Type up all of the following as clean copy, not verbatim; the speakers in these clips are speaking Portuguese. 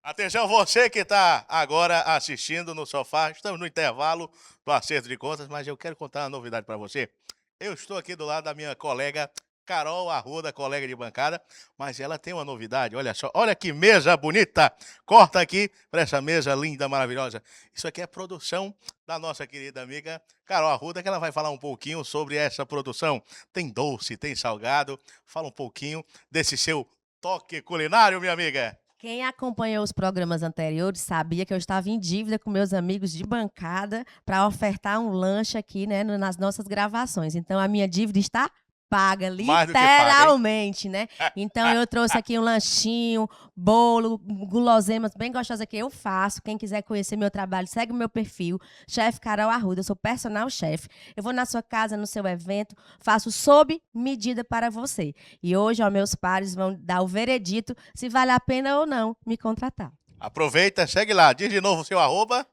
Atenção, você que está agora assistindo no sofá, estamos no intervalo do acerto de contas, mas eu quero contar uma novidade para você. Eu estou aqui do lado da minha colega Carol Arruda, colega de bancada, mas ela tem uma novidade, olha só, olha que mesa bonita, corta aqui para essa mesa linda, maravilhosa. Isso aqui é produção da nossa querida amiga Carol Arruda, que ela vai falar um pouquinho sobre essa produção. Tem doce, tem salgado, fala um pouquinho desse seu toque culinário, minha amiga. Quem acompanhou os programas anteriores sabia que eu estava em dívida com meus amigos de bancada para ofertar um lanche aqui, né, nas nossas gravações. Então, a minha dívida está paga, Mais do que paga, hein? literalmente, né? Então, eu trouxe aqui um lanchinho, bolo, guloseimas bem gostosas que eu faço. Quem quiser conhecer meu trabalho, segue o meu perfil, Chefe Carol Arruda. Eu sou personal chefe. Eu vou na sua casa, no seu evento, faço sob medida para você. E hoje, ó, meus pares vão dar o veredito se vale a pena ou não me contratar. Aproveita, segue lá, diz de novo o seu arroba.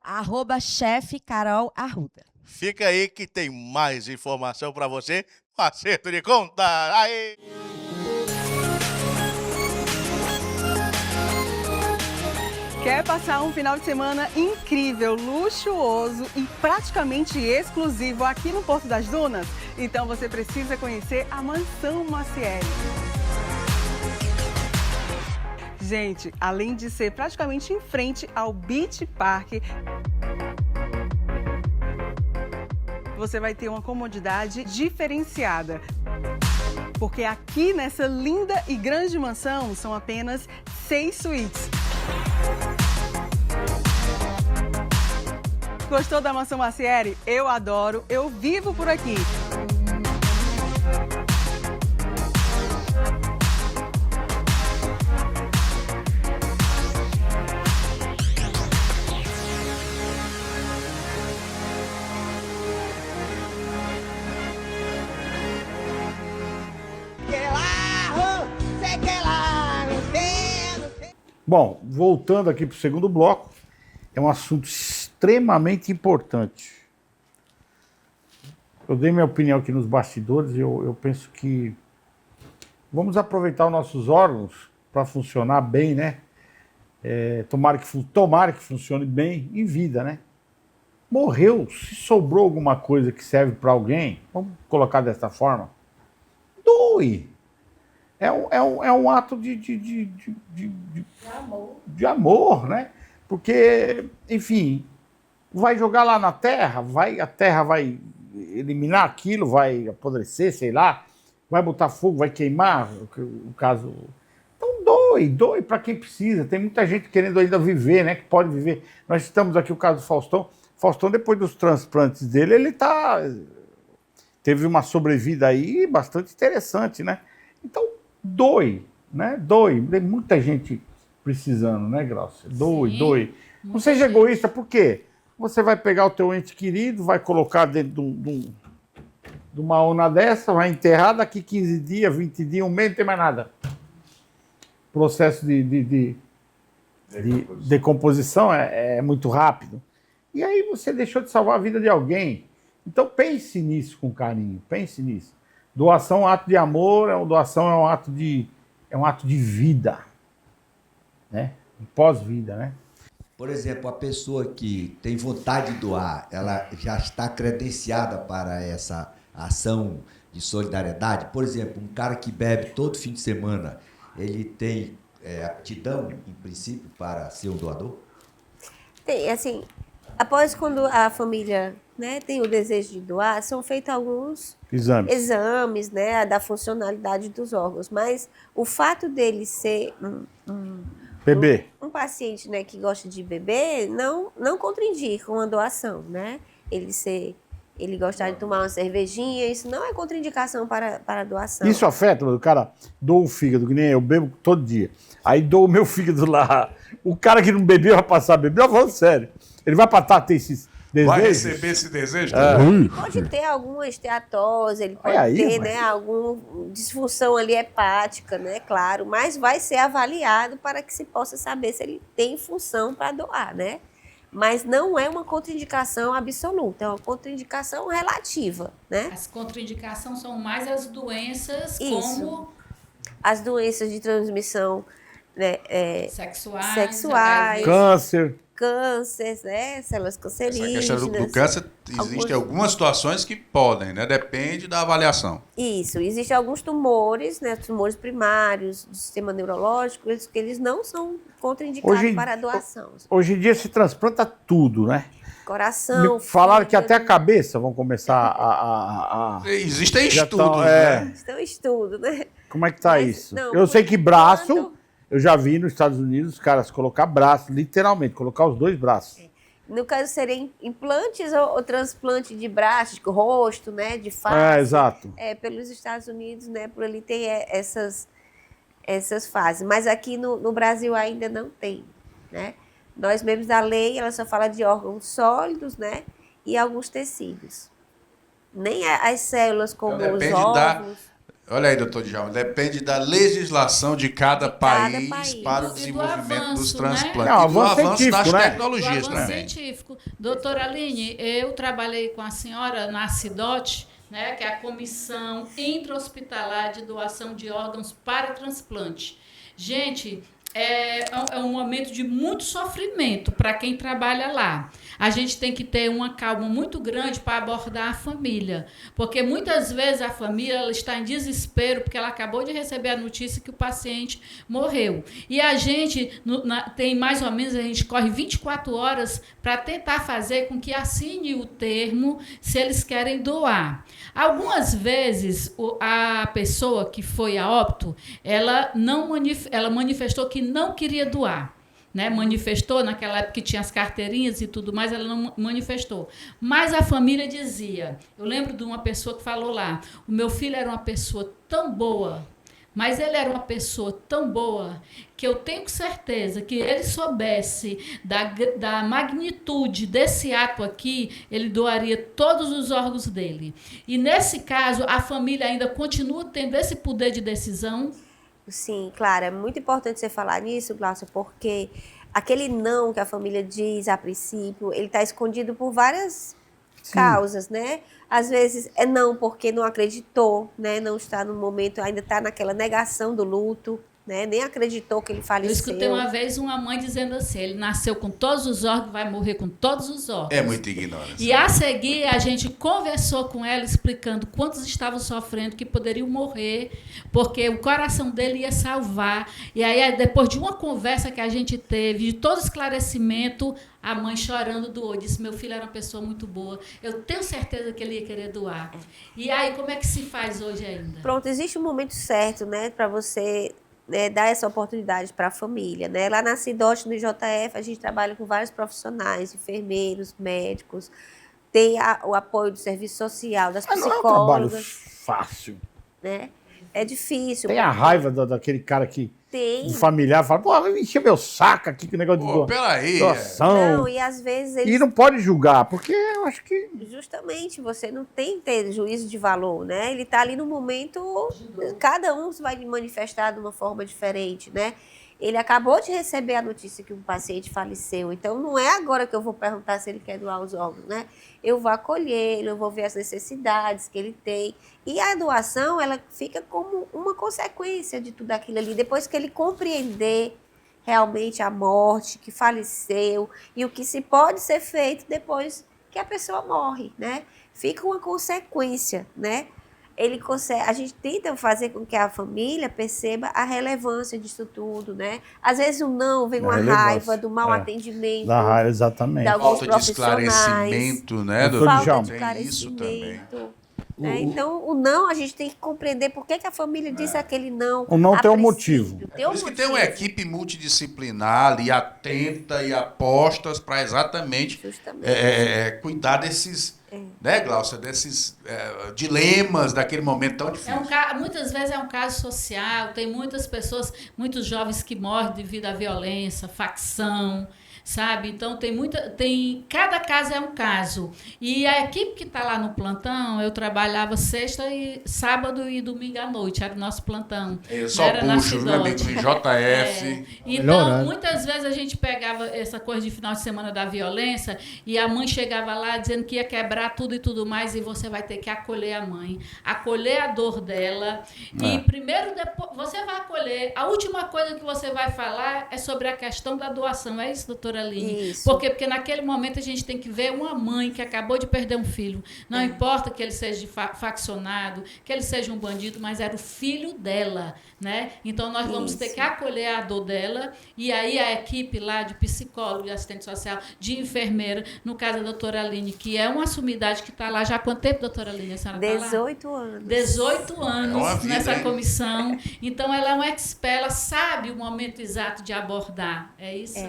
@Chefe Carol Arruda. Fica aí que tem mais informação para você. Acerto de conta. Aí. Quer passar um final de semana incrível, luxuoso e praticamente exclusivo aqui no Porto das Dunas? Então você precisa conhecer a Mansão Maciel. Gente, além de ser praticamente em frente ao Beach Park, você vai ter uma comodidade diferenciada. Porque aqui nessa linda e grande mansão são apenas 6 suítes. Gostou da Mansão Maciel? Eu adoro, eu vivo por aqui. Bom, voltando aqui para o segundo bloco, é um assunto extremamente importante. Eu dei minha opinião aqui nos bastidores e eu penso que vamos aproveitar os nossos órgãos para funcionar bem, né? Tomara que funcione bem em vida, né? Morreu, se sobrou alguma coisa que serve para alguém, vamos colocar dessa forma, doe. É um ato de amor, né? Porque, enfim, vai jogar lá na terra, a terra vai eliminar aquilo, vai apodrecer, sei lá, vai botar fogo, vai queimar, o caso. Então doe para quem precisa. Tem muita gente querendo ainda viver, né? Que pode viver. Nós estamos aqui o caso do Faustão. Faustão, depois dos transplantes dele, ele teve uma sobrevida aí bastante interessante, né? Então, doe, né? Doe. Tem muita gente precisando, né, Glaucia? Doe. Não seja egoísta, por quê? Você vai pegar o teu ente querido, vai colocar dentro de uma urna dessa, vai enterrar daqui 15 dias, 20 dias, um mês, não tem mais nada. Processo de decomposição é muito rápido. E aí você deixou de salvar a vida de alguém. Então pense nisso com carinho, pense nisso. Doação é um ato de amor, doação é um ato de vida, né? Pós-vida, né? Por exemplo, a pessoa que tem vontade de doar, ela já está credenciada para essa ação de solidariedade? Por exemplo, um cara que bebe todo fim de semana, ele tem aptidão, em princípio, para ser um doador? Tem, assim, após quando a família, né, tem o desejo de doar, são feitos alguns exames, né, da funcionalidade dos órgãos, mas o fato dele ser um paciente, né, que gosta de beber não contraindica uma doação, né? Ele gostar de tomar uma cervejinha, isso não é contraindicação para a doação. Isso afeta, o cara doa o fígado, que nem eu bebo todo dia. Aí dou o meu fígado lá. O cara que não bebeu vai passar a beber, eu falo sério. Ele vai passar a ter esses desejos? Vai receber esse desejo? Pode ter alguma esteatose, ele pode ter, né, alguma disfunção ali hepática, né, claro, mas vai ser avaliado para que se possa saber se ele tem função para doar, né? Mas não é uma contraindicação absoluta, é uma contraindicação relativa, né? As contraindicações são mais as doenças como... As doenças de transmissão né, sexuais, cânceres, né, células cancerígenas. Essa questão do câncer, existem algumas situações que podem, né? Depende da avaliação. Isso, existem alguns tumores, né, tumores primários do sistema neurológico, que eles não são contraindicados para a doação. Hoje em dia se transplanta tudo, né? Coração, falaram que até a cabeça vão começar a... Existem estudos, né? Estão estudos, né? Como é que tá isso? Não, eu sei que braço, eu já vi nos Estados Unidos os caras colocar braço, literalmente, colocar os 2 braços. No caso, seriam implantes ou transplante de braço, de rosto, né? De face. Exato. Pelos Estados Unidos, né? Por ali tem essas fases. Mas aqui no Brasil ainda não tem, né? Nós mesmos, a lei, ela só fala de órgãos sólidos, né? E alguns tecidos. Nem as células como os órgãos. Olha aí, doutor Djalma, depende da legislação de cada país para o desenvolvimento dos transplantes. Né? Não, e do avanço das né? tecnologias do avanço também. científico. Doutora Aline, eu trabalhei com a senhora na CIDOT, né, que é a Comissão Intra-Hospitalar de Doação de Órgãos para Transplante. Gente, é um momento de muito sofrimento para quem trabalha lá. A gente tem que ter uma calma muito grande para abordar a família, porque muitas vezes a família ela está em desespero porque ela acabou de receber a notícia que o paciente morreu. E a gente tem mais ou menos, a gente corre 24 horas para tentar fazer com que assine o termo se eles querem doar. Algumas vezes a pessoa que foi a óbito, ela manifestou que não queria doar. Né, manifestou, naquela época que tinha as carteirinhas e tudo mais, ela não manifestou. Mas a família dizia, eu lembro de uma pessoa que falou lá, o meu filho era uma pessoa tão boa, mas ele era uma pessoa tão boa que eu tenho certeza que ele soubesse da magnitude desse ato aqui, ele doaria todos os órgãos dele. E nesse caso, a família ainda continua tendo esse poder de decisão. Sim, claro, é muito importante você falar nisso, Glaucia, porque aquele não que a família diz a princípio, ele está escondido por várias causas, né? Às vezes é não porque não acreditou, né? Não está no momento, ainda está naquela negação do luto, né? Nem acreditou que ele faleceu. Eu escutei uma vez uma mãe dizendo assim, ele nasceu com todos os órgãos, vai morrer com todos os órgãos. É muita ignorância. E a seguir, a gente conversou com ela, explicando quantos estavam sofrendo, que poderiam morrer, porque o coração dele ia salvar. E aí, depois de uma conversa que a gente teve, de todo esclarecimento, a mãe chorando doou, disse, meu filho era uma pessoa muito boa, eu tenho certeza que ele ia querer doar. E aí, como é que se faz hoje ainda? Pronto, existe um momento certo, né, para você... dar essa oportunidade para a família, né? Lá na CIDOT, no IJF, a gente trabalha com vários profissionais, enfermeiros, médicos, tem o apoio do serviço social, das psicólogas. Não é um trabalho fácil. Né? É difícil. Tem a raiva daquele cara que... Tem. Um familiar fala, pô, vai encher meu saco aqui com o negócio de doação. Não, e às vezes eles... E não pode julgar, porque eu acho que... Justamente, você não tem que ter juízo de valor, né? Ele está ali no momento, cada um vai manifestar de uma forma diferente, né? Ele acabou de receber a notícia que um paciente faleceu, então não é agora que eu vou perguntar se ele quer doar os órgãos, né? Eu vou acolher, eu vou ver as necessidades que ele tem. E a doação, ela fica como uma consequência de tudo aquilo ali. Depois que ele compreender realmente a morte, que faleceu, e o que se pode ser feito depois que a pessoa morre, né? Fica uma consequência, né? Ele consegue, a gente tenta fazer com que a família perceba a relevância disso tudo, né? Às vezes o não vem uma raiva do mau atendimento. Da raiva, exatamente. Falta de esclarecimento, né, doutor? Falta de esclarecimento. Isso também. Né? Então, o não, a gente tem que compreender por que a família disse aquele não. O não tem um motivo. Por isso que tem uma equipe multidisciplinar ali, atenta e apostas para exatamente cuidar desses, né, Glaucia, desses dilemas daquele momento tão difícil. Muitas vezes é um caso social, tem muitas pessoas, muitos jovens que morrem devido à violência, facção, sabe? Então, cada caso é um caso. E a equipe que está lá no plantão, eu trabalhava sexta, sábado e domingo à noite, era o nosso plantão. Só puxo, meu amigo, no JF. Então, muitas vezes a gente pegava essa coisa de final de semana da violência e a mãe chegava lá dizendo que ia quebrar tudo e tudo mais, e você vai ter que acolher a mãe, acolher a dor dela. E primeiro, depois, você vai acolher. A última coisa que você vai falar é sobre a questão da doação. É isso, doutora Aline? Isso. Por quê? Porque naquele momento a gente tem que ver uma mãe que acabou de perder um filho. Não importa que ele seja faccionado, que ele seja um bandido, mas era o filho dela, né? Então nós vamos ter que acolher a dor dela, e aí a equipe lá de psicólogo, de assistente social, de enfermeira, no caso da doutora Aline, que é uma sumidade que está lá já há quanto tempo, doutora Aline? A senhora 18 tá lá? anos. 18 anos vida, nessa hein? comissão. Então ela é uma expert, ela sabe o momento exato de abordar. É isso?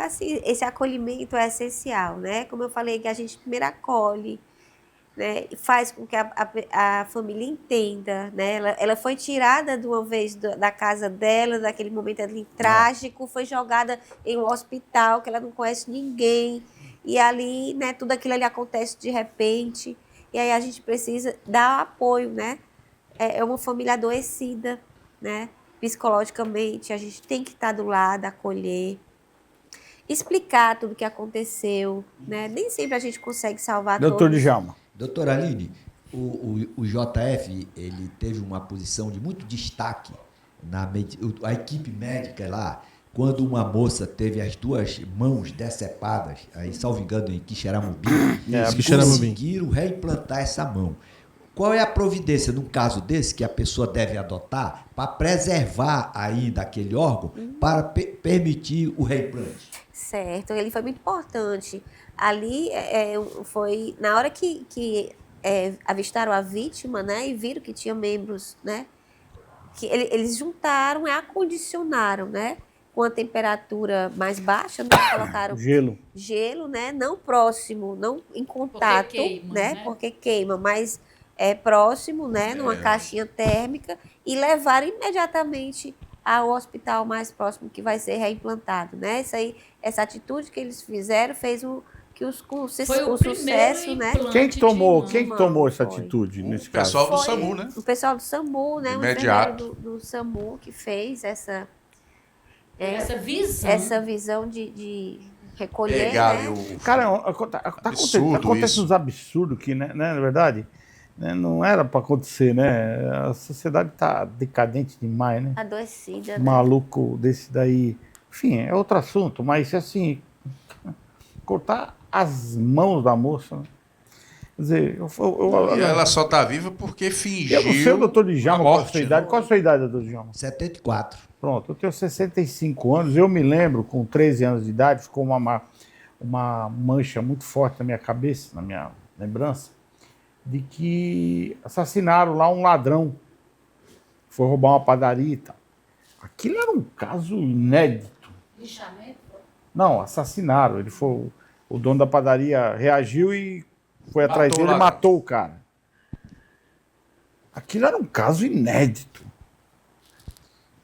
Assim, esse acolhimento é essencial, né? Como eu falei, que a gente primeiro acolhe, né? E faz com que a família entenda, né? Ela foi tirada de uma vez da casa dela, daquele momento ali trágico, foi jogada em um hospital que ela não conhece ninguém, e ali, né, tudo aquilo ali acontece de repente, e aí a gente precisa dar apoio, né? É uma família adoecida, né? Psicologicamente, a gente tem que estar do lado, acolher, explicar tudo o que aconteceu, né? Nem sempre a gente consegue salvar Doutor todos. Djalma. Doutora Aline, o JF ele teve uma posição de muito destaque a equipe médica lá, quando uma moça teve as duas mãos decepadas, aí, salvo engano, em Quixeramobim, eles conseguiram reimplantar essa mão. Qual é a providência, num caso desse, que a pessoa deve adotar para preservar ainda aquele órgão, para permitir o reimplante? Certo, ele foi muito importante. Ali foi na hora que avistaram a vítima, né, e viram que tinha membros, né, que eles juntaram e acondicionaram, né, com a temperatura mais baixa, né, colocaram gelo, né, não próximo, não em contato, porque queima, né, porque queima, mas próximo, né, numa caixinha térmica, e levaram imediatamente ao hospital mais próximo que vai ser reimplantado, né? Essa atitude que eles fizeram fez com sucesso, né? Quem tomou essa atitude nesse caso? O pessoal do SAMU, né? O pessoal do SAMU, né? Imediato. O enfermeiro do SAMU que fez essa visão de recolher, pegar, né? Cara, acontece uns absurdos aqui, né? Na verdade, né? Não era para acontecer, né? A sociedade tá decadente demais, né? Adoecida, né? Maluco desse daí. Enfim, é outro assunto, mas assim, cortar as mãos da moça, né? Quer dizer, e ela só tá viva porque fingiu. O seu doutor Djalma, qual a sua idade? Qual a sua idade, doutor Djalma? 74. Pronto, eu tenho 65 anos. Eu me lembro, com 13 anos de idade, ficou uma mancha muito forte na minha cabeça, na minha lembrança, de que assassinaram lá um ladrão. Foi roubar uma padaria e tal. Aquilo era um caso inédito. Lixamento? Não, assassinaram. O dono da padaria reagiu e foi atrás dele e matou o cara. Aquilo era um caso inédito.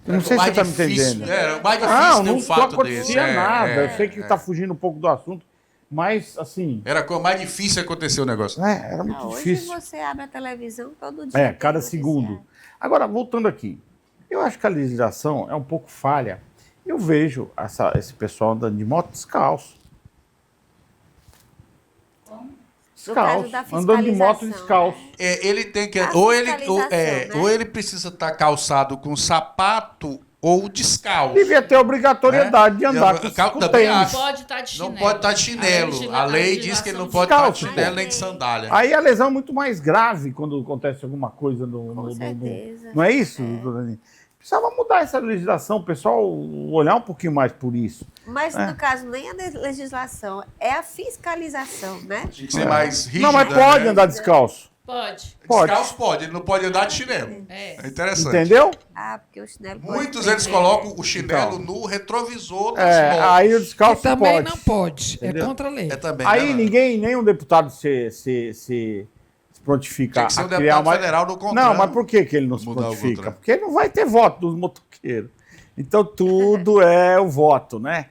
Eu não sei se você está me entendendo. Era mais difícil ter um fato desse. Não acontecia nada. Eu sei que está fugindo um pouco do assunto, mas assim... Era mais difícil acontecer o negócio. Era muito difícil. Hoje você abre a televisão todo dia. Cada segundo. Agora, voltando aqui. Eu acho que a legislação é um pouco falha. Eu vejo esse pessoal andando de moto descalço. Andando de moto descalço. Ele tem que... Ou ele precisa estar calçado com sapato ou descalço. Devia ter obrigatoriedade de andar com tênis. Não pode estar de chinelo. Não pode estar de chinelo. A lei diz que ele não pode estar de chinelo nem de sandália. Aí a lesão é muito mais grave quando acontece alguma coisa Com certeza. Não é isso, doutora Aline? Precisava mudar essa legislação, o pessoal olhar um pouquinho mais por isso. Mas, no caso, nem a legislação, é a fiscalização, né? Tem que ser mais rígida. Não, mas pode andar descalço. Pode. Descalço pode, ele não pode andar de chinelo. É interessante. Entendeu? Porque o chinelo Muitos eles colocam o chinelo no retrovisor das motos. Aí o descalço também pode. não pode, Entendeu? é contra a lei. Também, aí nenhum deputado se prontifica tem que ser a um criar deputado uma... federal do Contran. Não, mas por que ele não se prontifica? Porque ele não vai ter voto dos motoqueiros. Então tudo é o voto, né?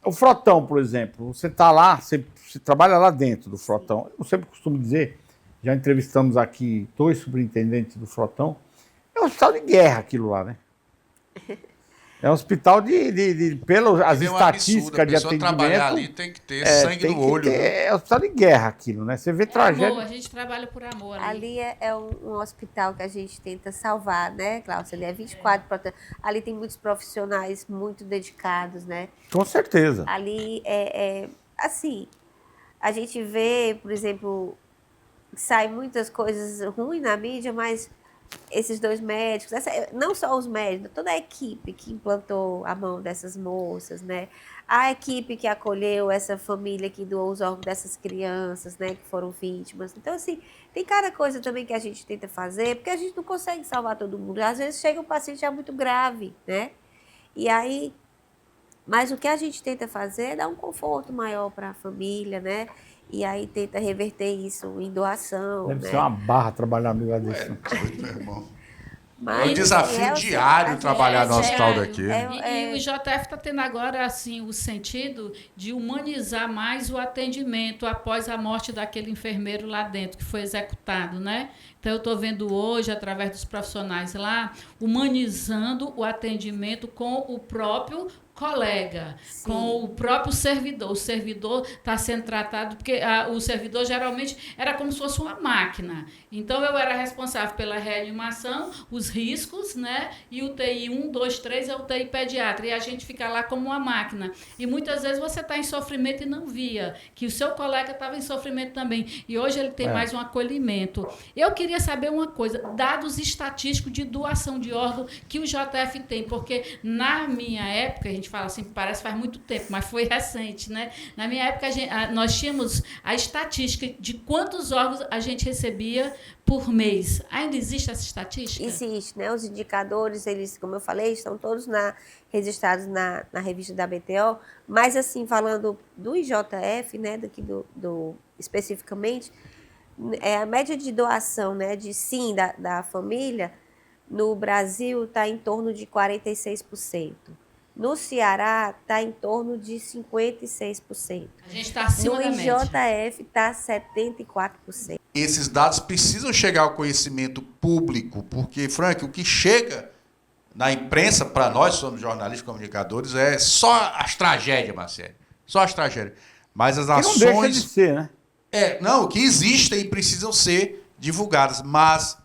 O frotão, por exemplo, você está lá, você trabalha lá dentro do frotão. Eu sempre costumo dizer, já entrevistamos aqui 2 superintendentes do frotão, é um hospital de guerra aquilo lá, né? É um hospital pelas É um estatísticas absurdo. de A pessoa trabalhar ali atendimento. tem que ter sangue Tem no que olho. ter, é hospital de guerra aquilo, né? Você vê tragédia. Amor, a gente trabalha por amor ali. Ali é um hospital que a gente tenta salvar, né, Cláudia? Ali é 24. Ali tem muitos profissionais muito dedicados, né? Com certeza. Ali assim, a gente vê, por exemplo, sai muitas coisas ruins na mídia, mas esses 2 médicos, não só os médicos, toda a equipe que implantou a mão dessas moças, né? A equipe que acolheu essa família que doou os órgãos dessas crianças, né, que foram vítimas. Então, assim, tem cada coisa também que a gente tenta fazer, porque a gente não consegue salvar todo mundo. Às vezes chega um paciente já muito grave, né? E aí, mas o que a gente tenta fazer é dar um conforto maior para a família, né? E aí tenta reverter isso em doação. Deve né? ser uma barra trabalhar no lugar desse. Meu irmão. Mas, É um desafio diário trabalhar no hospital daqui. E o JF está tendo agora assim, o sentido de humanizar mais o atendimento após a morte daquele enfermeiro lá dentro, que foi executado, né? Então, eu estou vendo hoje, através dos profissionais lá, humanizando o atendimento com o próprio colega, Sim. com o próprio servidor. O servidor está sendo tratado, porque o servidor geralmente era como se fosse uma máquina. Então, eu era responsável pela reanimação, os riscos, né? E o UTI 1, 2, 3 é o UTI pediatra. E a gente fica lá como uma máquina. E muitas vezes você está em sofrimento e não via que o seu colega estava em sofrimento também. E hoje ele tem mais um acolhimento. Eu queria saber uma coisa, dados estatísticos de doação de órgão que o JF tem, porque na minha época, a gente fala assim, parece que faz muito tempo, mas foi recente, né? Na minha época, nós tínhamos a estatística de quantos órgãos a gente recebia por mês. Ainda existe essa estatística? Existe, né? Os indicadores, eles, como eu falei, estão todos registrados na revista da BTO, mas assim, falando do IJF, né, daqui especificamente, a média de doação, né, da família, no Brasil está em torno de 46%. No Ceará, está em torno de 56%. A gente está acima da média. No IJF, está 74%. Esses dados precisam chegar ao conhecimento público, porque, Frank, o que chega na imprensa, para nós, somos jornalistas e comunicadores, é só as tragédias, Marcelo. Só as tragédias. Mas as ações... Que não deixa de ser, né? Que existem e precisam ser divulgadas, mas...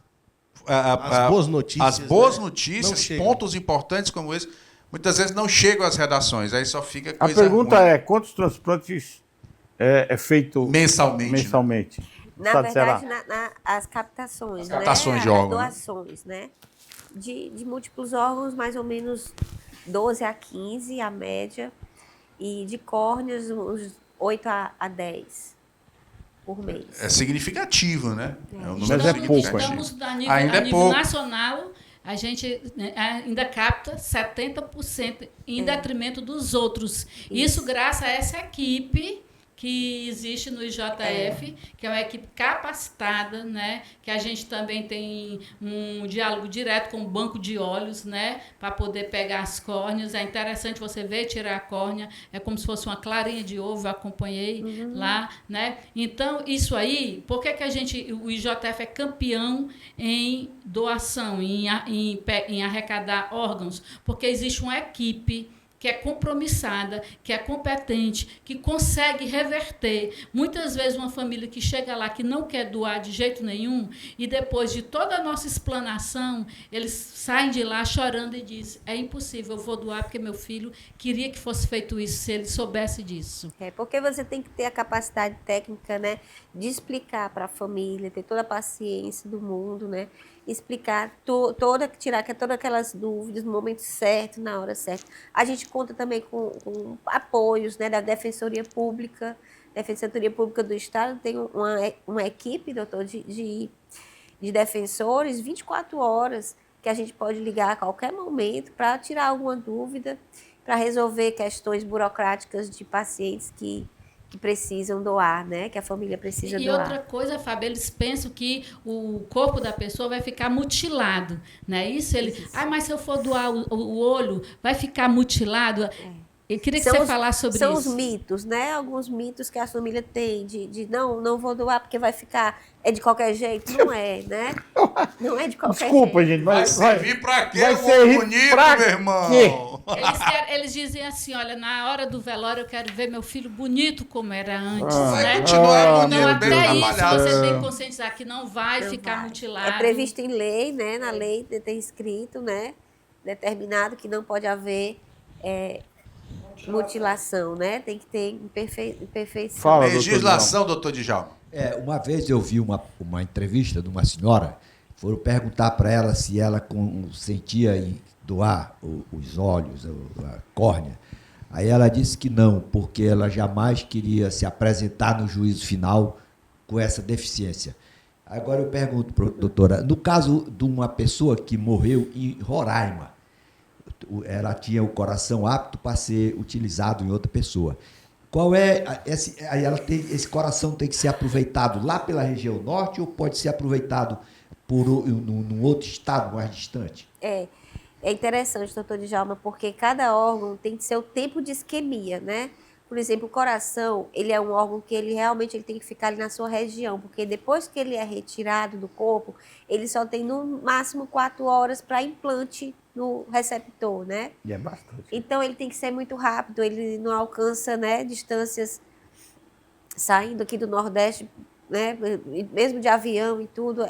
As boas notícias. As boas notícias, pontos importantes como esse, muitas vezes não chegam às redações, aí só fica coisa ruim. A pergunta é, quantos transplantes é feito mensalmente? Na verdade, as captações, as captações de órgãos, as doações, né? De múltiplos órgãos, mais ou menos 12 a 15, a média, e de córneas, uns 8 a 10 por mês. É significativo, né? É um número significativo. Estamos a nível nacional, a gente ainda capta 70% em detrimento dos outros. Isso graças a essa equipe que existe no IJF, que é uma equipe capacitada, né? Que a gente também tem um diálogo direto com o banco de olhos, né? Para poder pegar as córneas. É interessante você ver tirar a córnea, é como se fosse uma clarinha de ovo, eu acompanhei lá, né? Então, isso aí, por que o IJF é campeão em doação, em arrecadar órgãos? Porque existe uma equipe que é compromissada, que é competente, que consegue reverter. Muitas vezes uma família que chega lá que não quer doar de jeito nenhum e depois de toda a nossa explanação, eles saem de lá chorando e dizem, é impossível, eu vou doar porque meu filho queria que fosse feito isso, se ele soubesse disso. Porque você tem que ter a capacidade técnica, né, de explicar para a família, ter toda a paciência do mundo, né, explicar, tirar todas aquelas dúvidas no momento certo, na hora certa. A gente conta também com apoios, né, da Defensoria Pública. A Defensoria Pública do Estado tem uma equipe, doutor, de defensores 24 horas que a gente pode ligar a qualquer momento para tirar alguma dúvida, para resolver questões burocráticas de pacientes que precisam doar, né? Que a família precisa doar. E outra coisa, Fábio, eles pensam que o corpo da pessoa vai ficar mutilado, né? Mas se eu for doar o olho, vai ficar mutilado? Eu queria que você falasse sobre são isso. São os mitos, né? Alguns mitos que a família tem de não vou doar porque vai ficar... É de qualquer jeito? Não é, né? Não é de qualquer Desculpa, jeito. gente, Vai servir pra quê, vai o servir bonito, pra meu irmão? quê? Eles dizem assim, olha, na hora do velório eu quero ver meu filho bonito como era antes, Vai né? continuar Então, bonito, bem até isso trabalhado. você tem que conscientizar que não vai Não ficar vai. mutilado. É previsto em lei, né? Na lei tem escrito, né? Determinado que não pode haver mutilação, né? Tem que ter perfeição. Fala, Legislação, doutor Djalma. Uma vez eu vi uma entrevista de uma senhora, foram perguntar para ela se ela sentia em doar os olhos, a córnea. Aí ela disse que não, porque ela jamais queria se apresentar no juízo final com essa deficiência. Agora eu pergunto, doutora, no caso de uma pessoa que morreu em Roraima, ela tinha o coração apto para ser utilizado em outra pessoa. Qual é esse coração tem que ser aproveitado lá pela região norte ou pode ser aproveitado num outro estado mais distante? É interessante, doutor Djalma, porque cada órgão tem seu tempo de isquemia, né? Por exemplo, o coração, ele é um órgão que ele realmente tem que ficar ali na sua região, porque depois que ele é retirado do corpo, ele só tem no máximo 4 horas para implante no receptor, né? E é bastante. Então, ele tem que ser muito rápido, ele não alcança, né, distâncias saindo aqui do Nordeste, né, mesmo de avião e tudo,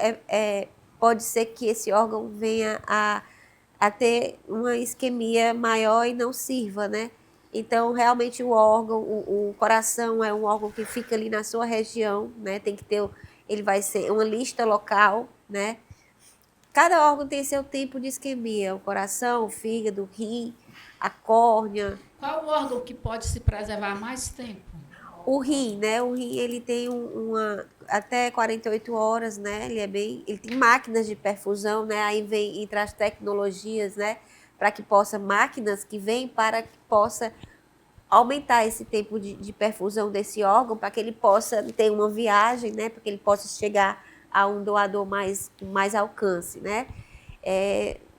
pode ser que esse órgão venha a ter uma isquemia maior e não sirva, né? Então, realmente, o órgão, o coração é um órgão que fica ali na sua região, né? Tem que ter, ele vai ser uma lista local, né? Cada órgão tem seu tipo de isquemia, o coração, o fígado, o rim, a córnea. Qual o órgão que pode se preservar mais tempo? O rim, né? O rim, ele tem até 48 horas, né? Ele tem máquinas de perfusão, né? Aí entra as tecnologias, né? Para que máquinas que vêm para que possa aumentar esse tempo de perfusão desse órgão, para que ele possa ter uma viagem, né? Para que ele possa chegar a um doador com mais alcance, né?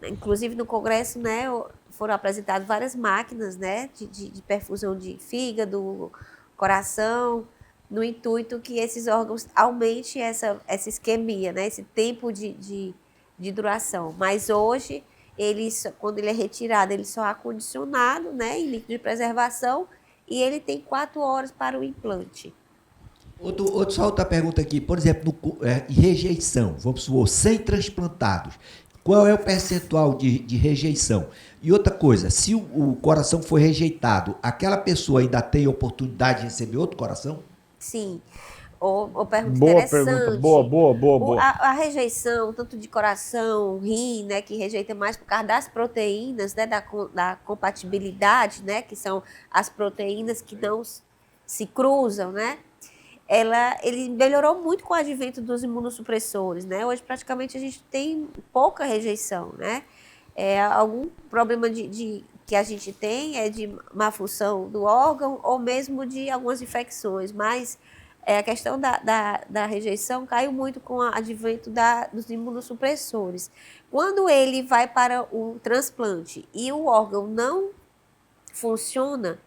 Inclusive no Congresso, né? Foram apresentadas várias máquinas, né? De perfusão de fígado, coração, no intuito que esses órgãos aumentem essa isquemia, né? Esse tempo de duração. Mas hoje, quando ele é retirado, ele só é acondicionado, né, em líquido de preservação, e ele tem 4 horas para o implante. Só outra pergunta aqui. Por exemplo, em rejeição, vamos supor, 100 transplantados, qual é o percentual de rejeição? E outra coisa, se o coração foi rejeitado, aquela pessoa ainda tem oportunidade de receber outro coração? Sim. Ou pergunta boa interessante. Pergunta, boa. A rejeição, tanto de coração, rim, né, que rejeita mais por causa das proteínas, né, da compatibilidade, né, que são as proteínas que não se cruzam, né, ele melhorou muito com o advento dos imunossupressores, né, hoje praticamente a gente tem pouca rejeição, né, algum problema que a gente tem é de má função do órgão ou mesmo de algumas infecções, mas a questão da rejeição caiu muito com o advento dos imunossupressores. Quando ele vai para o transplante e o órgão não funciona,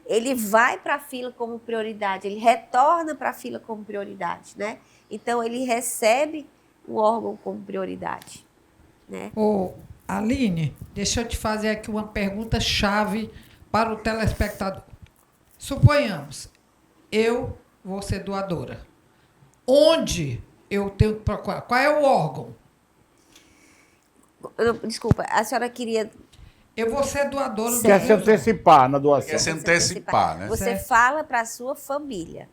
ele vai para a fila como prioridade, ele retorna para a fila como prioridade, né? Então, ele recebe o órgão como prioridade, né? Aline, deixa eu te fazer aqui uma pergunta chave para o telespectador. Suponhamos, eu vou ser doadora. Onde eu tenho que procurar? Qual é o órgão? Desculpa, a senhora queria... Eu vou ser doadora. Quer se antecipar na doação. Quer se antecipar, né? Você fala para a sua família.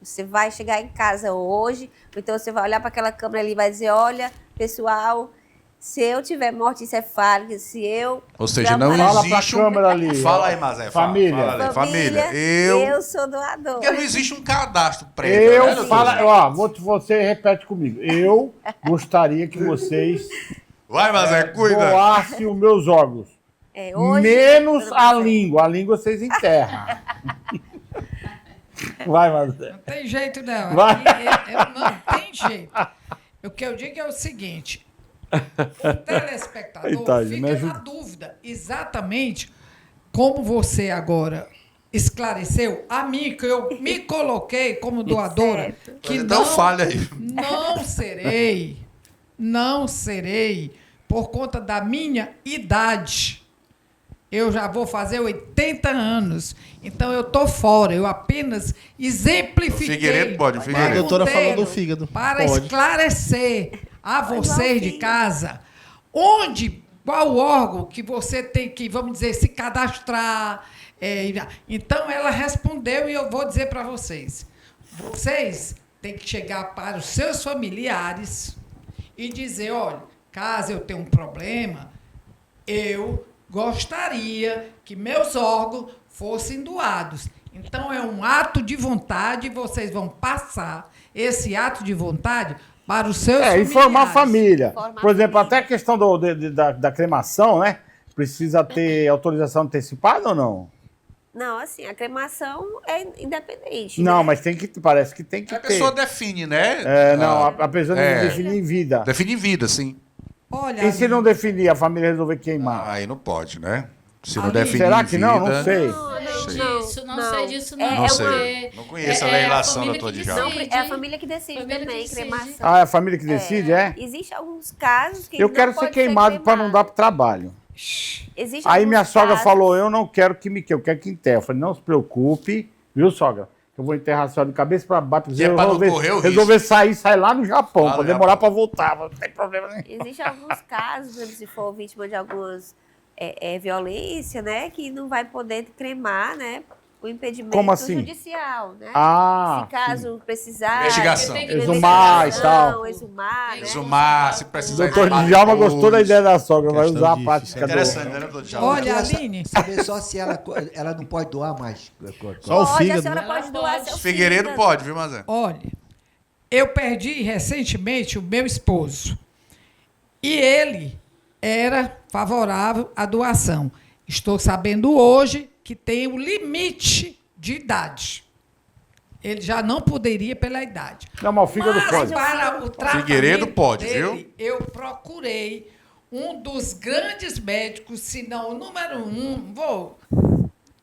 Você vai chegar em casa hoje, então você vai olhar para aquela câmera ali e vai dizer, olha, pessoal, se eu tiver morte encefálica, se eu... Ou seja, não fala existe pra câmera ali. Fala aí, Mazé. Família. Fala ali. Família. Eu sou doador. Porque não existe um cadastro prévio. Você repete comigo. Eu gostaria que vocês Vai, Mazé, cuida. doassem os meus órgãos. Hoje, menos a língua. A língua vocês enterram. Vai, Mazé. Não tem jeito, não. Vai. Não tem jeito. O que eu digo é o seguinte... O telespectador fica na dúvida exatamente como você agora esclareceu, a mim, que eu me coloquei como doadora, que então falha aí. Não serei, por conta da minha idade. Eu já vou fazer 80 anos, então eu estou fora. Eu apenas exemplifiquei. O Figueiredo pode, o Figueiredo. A doutora falou do fígado. Para pode. esclarecer a vocês de casa qual órgão que você tem que, vamos dizer, se cadastrar. Então, ela respondeu e eu vou dizer para vocês. Vocês têm que chegar para os seus familiares e dizer, olha, caso eu tenha um problema, eu gostaria que meus órgãos fossem doados. Então, é um ato de vontade e vocês vão passar esse ato de vontade para os seus familiares. Informar a família. Por exemplo, até a questão da cremação, né? Precisa ter autorização antecipada ou não? Não, assim, a cremação é independente. Não, né? mas parece que tem que ter. A pessoa define, né? Não, a pessoa define em vida. Define em vida, sim. Olha, E se não definir, a família resolver queimar? Aí não pode, né? Se não Ali. definir Será em que não? vida- Não sei. Não sei disso, não. Não sei. porque Não conheço a é legislação, família doutor que Djalma. decide. É a família que decide Família também, que decide. cremação. Ah, é a família que decide, é? Existem alguns casos que Eu não quero ser pode queimado para não dar pro trabalho. Existe Aí alguns minha sogra casos- falou, eu não quero que me queime, eu quero que enterre. Eu falei, não se preocupe, viu, sogra? Eu vou enterrar a senhora de cabeça para baixo. E é pra não correr o risco. Resolver sai lá no Japão, Lá no para demorar Japão. para voltar, não tem problema nenhum. Existem alguns casos, por exemplo, se for vítima de algumas violência, né, que não vai poder cremar, né, o impedimento Como assim? judicial, né? Ah, se caso precisar... Investigação. tem que Exumar e tal. Exumar, né? Exumar, se precisar. Doutor exumar Djalma depois. gostou da ideia da sogra, vai Questão usar a de prática do... Interessante, né, doutor Djalma? Olha, Eu queria Aline. saber só se ela não pode doar mais. Só o Pode, a fígado. senhora né? pode doar seu Figueiredo fígado. pode, viu, Mazé? Olha, eu perdi recentemente o meu esposo. E ele era favorável à doação. Estou sabendo hoje que tem um limite de idade. Ele já não poderia pela idade. Não, mas o fígado Mas pode. para o tratamento Figueiredo pode, dele, viu? eu procurei um dos grandes médicos, se não o número 1, vou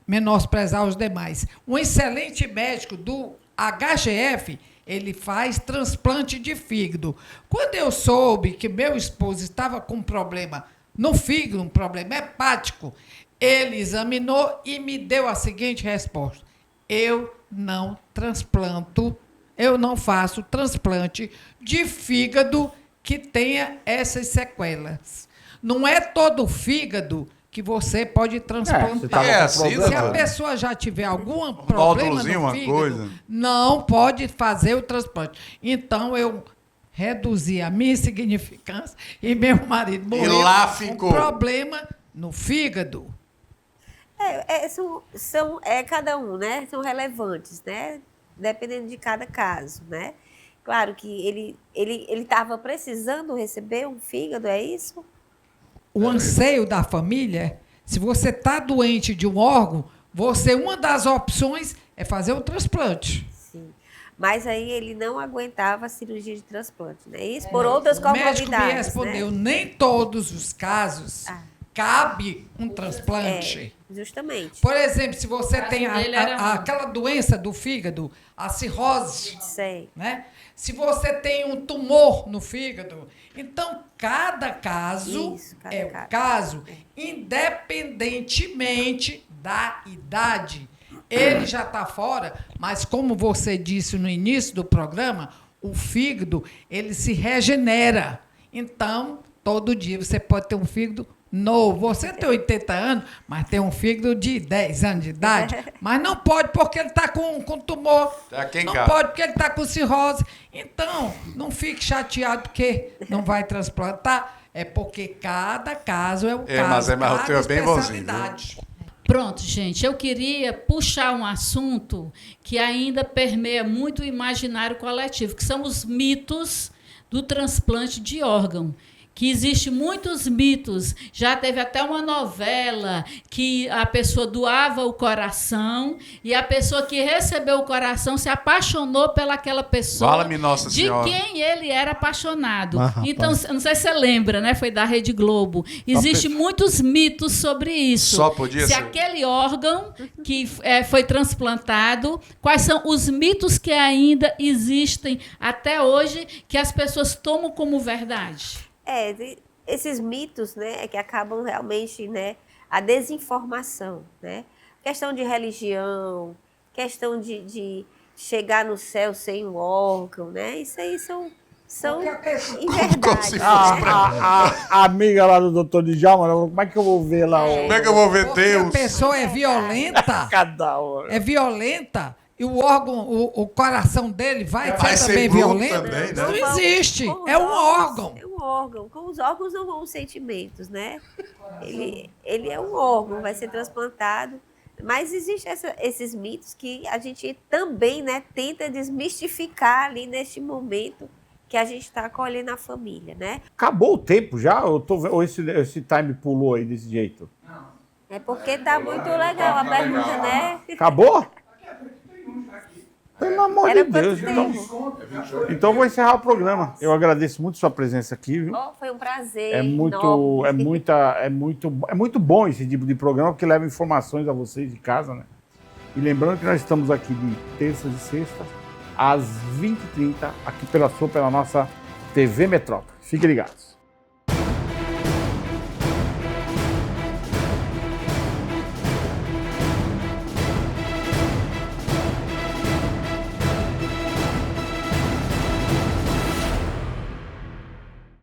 menosprezar os demais, um excelente médico do HGF, ele faz transplante de fígado. Quando eu soube que meu esposo estava com um problema no fígado, um problema hepático, ele examinou e me deu a seguinte resposta: eu não transplanto, eu não faço transplante de fígado que tenha essas sequelas. Não é todo fígado que você pode transplantar. É assim, Se a doutor? pessoa já tiver algum problema nódulozinho, no uma fígado, coisa. não pode fazer o transplante. Então, eu reduzi a minha insignificância e meu marido morreu lá com ficou. problema no fígado. Cada um, né? São relevantes, né? Dependendo de cada caso, né? Claro que ele estava precisando receber um fígado, é isso? O anseio da família, se você está doente de um órgão, uma das opções é fazer um transplante. Sim. Mas aí ele não aguentava a cirurgia de transplante, né? Isso por outras O médico comorbidades, me respondeu, né? nem todos os casos cabe um transplante. Justamente. Por exemplo, se você caso tem dele era aquela doença do fígado, a cirrose, Sei. né? Se você tem um tumor no fígado, então cada caso Isso, cada é um caso. caso, independentemente da idade. Ele já está fora, mas como você disse no início do programa, o fígado, ele se regenera. Então, todo dia você pode ter um fígado novo. Você tem 80 anos, mas tem um fígado de 10 anos de idade. Mas não pode porque ele está com tumor. Não pode porque ele está com cirrose. Então, não fique chateado porque não vai transplantar. É porque cada caso é um caso. mas o teu é bem bonzinho, especialidade. Pronto, gente, eu queria puxar um assunto que ainda permeia muito o imaginário coletivo, que são os mitos do transplante de órgão, que existe muitos mitos. Já teve até uma novela que a pessoa doava o coração e a pessoa que recebeu o coração se apaixonou pelaquela pessoa. Fala-me, Nossa de Senhora. quem ele era apaixonado. Ah, rapaz. Então, não sei se você lembra, né? Foi da Rede Globo. Existem muitos mitos sobre isso. Só podia se ser. aquele órgão que foi transplantado, quais são os mitos que ainda existem até hoje que as pessoas tomam como verdade? Esses mitos, né, que acabam realmente, né, a desinformação, né? Questão de religião, questão de chegar no céu sem um órgão, né? Isso aí são inverdades. A amiga lá do doutor Djalma, como é que eu vou ver lá? Como é que eu vou ver Porque Deus? a pessoa é violenta, Cada hora. é violenta, e o órgão, o coração dele vai ser também bruto violento. também, né? Não existe, Com os é um órgãos, órgão. É um órgão. Com os órgãos não vão os sentimentos, né? Ele é um órgão, vai ser transplantado. Mas existem esses mitos que a gente também, né, tenta desmistificar ali neste momento que a gente está acolhendo a família, né? Acabou o tempo já? Ou esse time pulou aí desse jeito? É porque tá muito legal a pergunta, né? Acabou? Pelo amor Era de Deus. quanto Então vou encerrar o programa. Eu agradeço muito sua presença aqui, viu? Foi um prazer. É muito bom esse tipo de programa, porque leva informações a vocês de casa, né? E lembrando que nós estamos aqui de terças e sextas, às 20h30, aqui pela nossa TV Metrópole. Fiquem ligados.